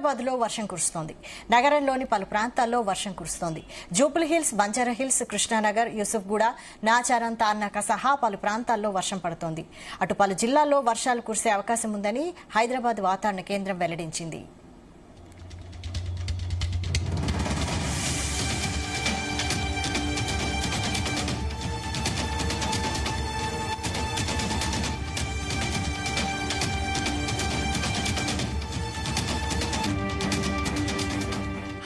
హైదరాబాద్ లో వర్షం కురుస్తోంది. నగరంలోని పలు ప్రాంతాల్లో వర్షం కురుస్తోంది. జూబ్లీహిల్స్, బంజారాహిల్స్, కృష్ణానగర్, యూసుఫ్గూడ, నాచారం, తార్నాక సహా పలు ప్రాంతాల్లో వర్షం పడుతోంది. అటు పలు జిల్లాల్లో వర్షాలు కురిసే అవకాశం ఉందని హైదరాబాద్ వాతావరణ కేంద్రం వెల్లడించింది.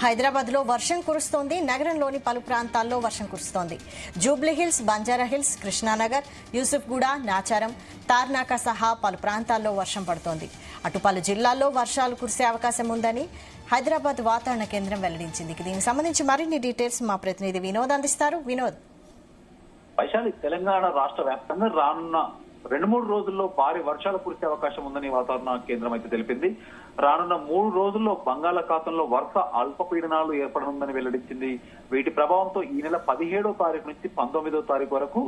హైదరాబాద్ లో వర్షం కురుస్తోంది. నగరంలోని పలు ప్రాంతాల్లో వర్షం కురుస్తోంది. జూబ్లీహిల్స్, బంజారాహిల్స్, కృష్ణానగర్, యూసుఫ్గూడ, నాచారం, తార్నాక సహా పలు ప్రాంతాల్లో వర్షం పడుతోంది. అటు పలు జిల్లాల్లో వర్షాలు కురిసే అవకాశం ఉందని హైదరాబాద్ వాతావరణ కేంద్రం వెల్లడించింది. దీనికి సంబంధించి మరిన్ని డీటెయిల్స్ మా ప్రతినిధి వినోద్ అందిస్తారు. వినోద్. వైశాలి, తెలంగాణ రాష్ట్ర వ్యాప్తంగా రానున్న 2-3 రోజుల్లో భారీ వర్షాలు కురిసే అవకాశం ఉందని వాతావరణ కేంద్రం అయితే తెలిపింది. రానున్న 3 రోజుల్లో బంగాళాఖాతంలో వరుస అల్పపీడనాలు ఏర్పడనుందని వెల్లడించింది. వీటి ప్రభావంతో ఈ నెల 17వ తారీఖు నుంచి 19వ తారీఖు వరకు,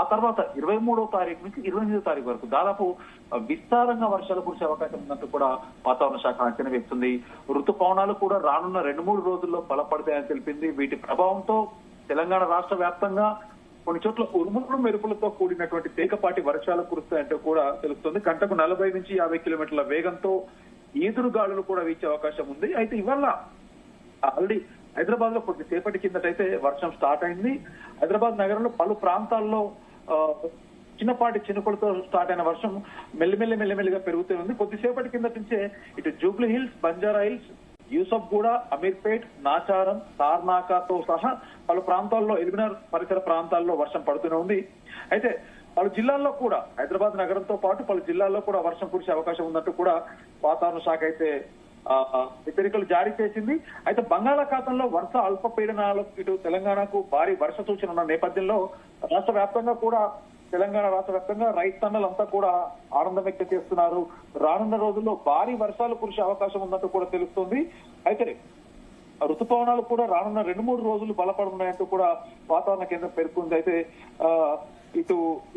ఆ తర్వాత 23వ తారీఖు నుంచి 28వ తారీఖు వరకు దాదాపు విస్తారంగా వర్షాలు కురిసే అవకాశం ఉన్నట్టు కూడా వాతావరణ శాఖ అంచనా వేస్తుంది. ఋతుపవనాలు కూడా రానున్న 2-3 రోజుల్లో బలపడతాయని తెలిపింది. వీటి ప్రభావంతో తెలంగాణ రాష్ట్ర వ్యాప్తంగా కొన్ని చోట్ల ఉరుములు మెరుపులతో కూడినటువంటి తేలికపాటి వర్షాలు కురుస్తాయంటూ కూడా తెలుస్తుంది. గంటకు 40 నుంచి 50 కిలోమీటర్ల వేగంతో ఈదురు గాలులు కూడా వీచే అవకాశం ఉంది. అయితే ఇవాళ ఆల్రెడీ హైదరాబాద్ లో కొద్దిసేపటి కిందటైతే వర్షం స్టార్ట్ అయింది. హైదరాబాద్ నగరంలో పలు ప్రాంతాల్లో చిన్నపాటి చినుకులతో స్టార్ట్ అయిన వర్షం మెల్లిమెల్లిగా పెరుగుతూ ఉంది. కొద్దిసేపటి కిందటి నుంచే ఇటు జూబ్లీహిల్స్, బంజారాహిల్స్, యూసఫ్గూడ, అమీర్పేట్, నాచారం, తార్నాకతో సహా పలు ప్రాంతాల్లో, ఎల్బీనగర్ పరిసర ప్రాంతాల్లో వర్షం పడుతూనే ఉంది. అయితే పలు జిల్లాల్లో కూడా, హైదరాబాద్ నగరంతో పాటు పలు జిల్లాల్లో కూడా వర్షం కురిసే అవకాశం ఉన్నట్టు కూడా వాతావరణ శాఖ అయితే హెచ్చరికలు జారీ చేసింది. అయితే బంగాళాఖాతంలో వరుస అల్పపీడనాలు ఇటు తెలంగాణకు భారీ వర్ష సూచన ఉన్న నేపథ్యంలో రాష్ట్ర వ్యాప్తంగా కూడా, తెలంగాణ రాష్ట్ర వ్యాప్తంగా రైతన్నలంతా కూడా ఆనందం వ్యక్తం చేస్తున్నారు. రానున్న రోజుల్లో భారీ వర్షాలు కురిసే అవకాశం ఉన్నట్టు కూడా తెలుస్తుంది. అయితే ఋతుపవనాలు కూడా రానున్న 2-3 రోజులు బలపడున్నాయంటూ కూడా వాతావరణ కేంద్రం పేర్కొంది. అయితే ఇటు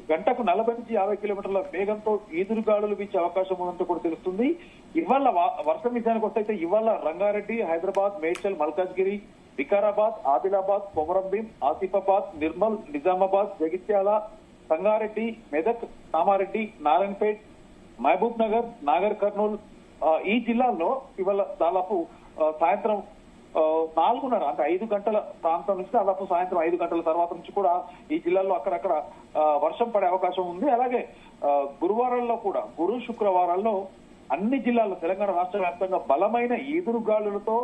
గంటకు 40 నుంచి 50 కిలోమీటర్ల వేగంతో ఈదురుగాలులు వీచే అవకాశం ఉన్నట్టు కూడా తెలుస్తుంది. ఇవాళ వర్షం విషయానికి వస్తే ఇవాళ రంగారెడ్డి, హైదరాబాద్, మేడ్చల్, మల్కాజ్గిరి, వికారాబాద్, ఆదిలాబాద్, కొమరంభీం, ఆసిఫాబాద్, నిర్మల్, నిజామాబాద్, జగిత్యాల, సంగారెడ్డి, మెదక్, కామారెడ్డి, నారాయణపేట్, మహబూబ్ నగర్, నాగర్ కర్నూల్ ఈ జిల్లాల్లో ఇవాళ దాదాపు సాయంత్రం 4:30 అంటే 5 గంటల ప్రాంతం నుంచి దాదాపు సాయంత్రం 5 గంటల తర్వాత నుంచి కూడా ఈ జిల్లాల్లో అక్కడక్కడ వర్షం పడే అవకాశం ఉంది. అలాగే గురువారాల్లో కూడా, గురు శుక్రవారాల్లో అన్ని జిల్లాల్లో తెలంగాణ రాష్ట్ర వ్యాప్తంగా బలమైన ఈదురుగాలులతో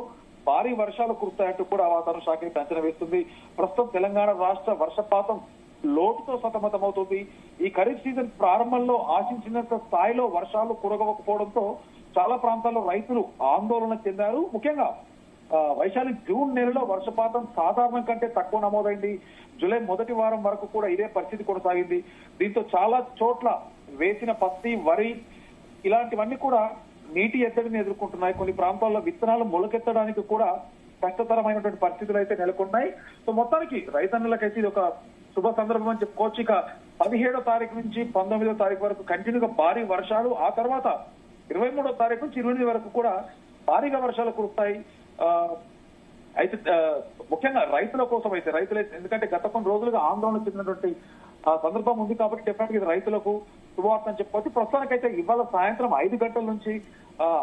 భారీ వర్షాలు కురుస్తాయంటూ కూడా వాతావరణ శాఖ అంచనా వేస్తుంది. ప్రస్తుతం తెలంగాణ రాష్ట్ర వర్షపాతం లోటుతో సతమతమవుతుంది. ఈ ఖరీఫ్ సీజన్ ప్రారంభంలో ఆశించినంత స్థాయిలో వర్షాలు కురవకపోవడంతో చాలా ప్రాంతాల్లో రైతులు ఆందోళన చెందారు. ముఖ్యంగా వైశాలి, జూన్ నెలలో వర్షపాతం సాధారణం కంటే తక్కువ నమోదైంది. జూలై మొదటి వారం వరకు కూడా ఇదే పరిస్థితి కొనసాగింది. దీంతో చాలా చోట్ల వేసిన పత్తి, వరి ఇలాంటివన్నీ కూడా నీటి ఎద్దడిని ఎదుర్కొంటున్నాయి. కొన్ని ప్రాంతాల్లో విత్తనాలు మొలకెత్తడానికి కూడా కష్టతరమైనటువంటి పరిస్థితులు అయితే నెలకొన్నాయి. సో మొత్తానికి రైతన్నులకైతే ఇది ఒక శుభ సందర్భం అని చెప్పుకోవచ్చు. ఇక 17వ తారీఖు నుంచి 19వ తారీఖు వరకు కంటిన్యూగా భారీ వర్షాలు, ఆ తర్వాత 23వ తారీఖు నుంచి 28 వరకు కూడా భారీగా వర్షాలు కురుస్తాయి. అయితే ముఖ్యంగా రైతుల కోసం అయితే ఎందుకంటే గత కొన్ని రోజులుగా ఆందోళన చెందినటువంటి సందర్భం ఉంది కాబట్టి డెఫినెట్ గా రైతులకు శుభవార్త అని చెప్పవచ్చు. ప్రస్తుతానికైతే ఇవాళ సాయంత్రం 5 గంటల నుంచి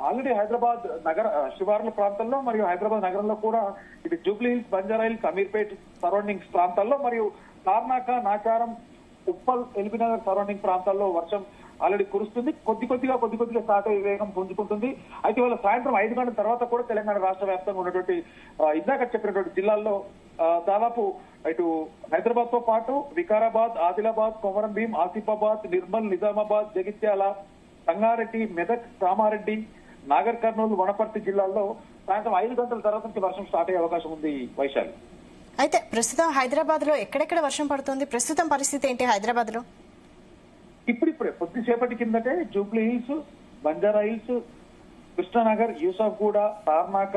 ఆల్రెడీ హైదరాబాద్ నగర శివార్ల ప్రాంతాల్లో మరియు హైదరాబాద్ నగరంలో కూడా ఇటు జూబ్లీహిల్స్, బంజారాహిల్స్, అమీర్పేట్ సరౌండింగ్స్ ప్రాంతాల్లో మరియు తార్నాక, నాచారం, ఉప్పల్, ఎల్బీనగర్ సరౌండింగ్ ప్రాంతాల్లో వర్షం ఆల్రెడీ కురుస్తుంది. కొద్దిగా స్టార్ట్ అయ్యే వేగం పుంజుకుంటుంది. అయితే ఇవాళ సాయంత్రం 5 గంటల తర్వాత కూడా తెలంగాణ రాష్ట్ర వ్యాప్తంగా ఉన్నటువంటి ఇందాక చెప్పినటువంటి జిల్లాల్లో దాదాపు ఇటు హైదరాబాద్ తో పాటు వికారాబాద్, ఆదిలాబాద్, కొమరంభీం, ఆసిఫాబాద్, నిర్మల్, నిజామాబాద్, జగిత్యాల, సంగారెడ్డి, మెదక్, కామారెడ్డి, నాగర్ కర్నూలు, వనపర్తి జిల్లాల్లో సాయంత్రం 5 గంటల తర్వాత నుంచి వర్షం స్టార్ట్ అయ్యే అవకాశం ఉంది. వైశాలి, అయితే ప్రస్తుతం హైదరాబాద్ లో ఎక్కడెక్కడ వర్షం పడుతుంది? ప్రస్తుతం పరిస్థితి ఏంటి హైదరాబాద్ లో? ఇప్పుడిప్పుడే కొద్దిసేపటి కిందటే జూబ్లీహిల్స్, బంజారాహిల్స్, కృష్ణానగర్, యూసఫ్గూడ, తార్నాక,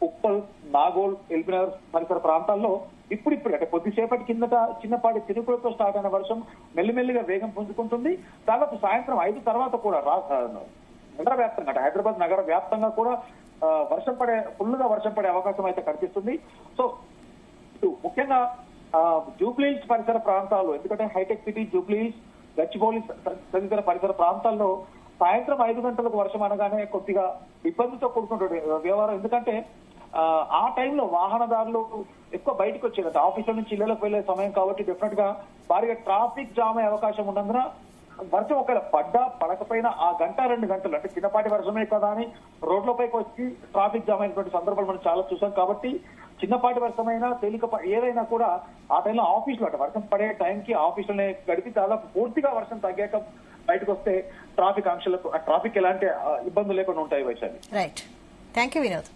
ఉప్పల్, నాగోల్, ఎల్బీనగర్ పరిసర ప్రాంతాల్లో ఇప్పుడిప్పుడే అంటే కొద్దిసేపటి కిందట చిన్నపాటి చినుకులతో స్టార్ట్ అయిన వర్షం మెల్లిమెల్లిగా వేగం పుంజుకుంటుంది. దాదాపు సాయంత్రం 5 తర్వాత కూడా నగర వ్యాప్తంగా అంటే హైదరాబాద్ నగర వ్యాప్తంగా కూడా ఫుల్ గా వర్షం పడే అవకాశం అయితే కనిపిస్తుంది. సో ముఖ్యంగా జూబ్లీహిల్స్ పరిసర ప్రాంతాలు, ఎందుకంటే హైటెక్ సిటీ, జూబ్లీహిల్స్, గచ్చిబౌలి తదితర పరిసర ప్రాంతాల్లో సాయంత్రం 5 గంటలకు వర్షం అనగానే కొద్దిగా ఇబ్బందితో కూడుకున్న వ్యవహారం. ఎందుకంటే ఆ టైంలో వాహనదారులు ఎక్కువ బయటకు వచ్చేది, ఆఫీసుల నుంచి ఇళ్లకు వెళ్లే సమయం కాబట్టి డెఫినెట్ గా భారీగా ట్రాఫిక్ జామ్ అయ్యే అవకాశం ఉన్నందున వర్షం ఒకవేళ పడకపోయినా ఆ 1-2 గంటలు, అంటే చిన్నపాటి వర్షమే కదా అని రోడ్లపైకి వచ్చి ట్రాఫిక్ జామ్ అయినటువంటి సందర్భాలు మనం చాలా చూసాం. కాబట్టి చిన్నపాటి వర్షమైనా ఏదైనా కూడా ఆ టైంలో ఆఫీసులో, అంటే వర్షం పడే టైంకి ఆఫీసులోనే గడిపి దాదాపు పూర్తిగా వర్షం తగ్గాక బయటకు వస్తే ట్రాఫిక్ ఎలాంటి ఇబ్బందులు లేకుండా ఉంటాయి. Vaishali. Right, thank you Vinod.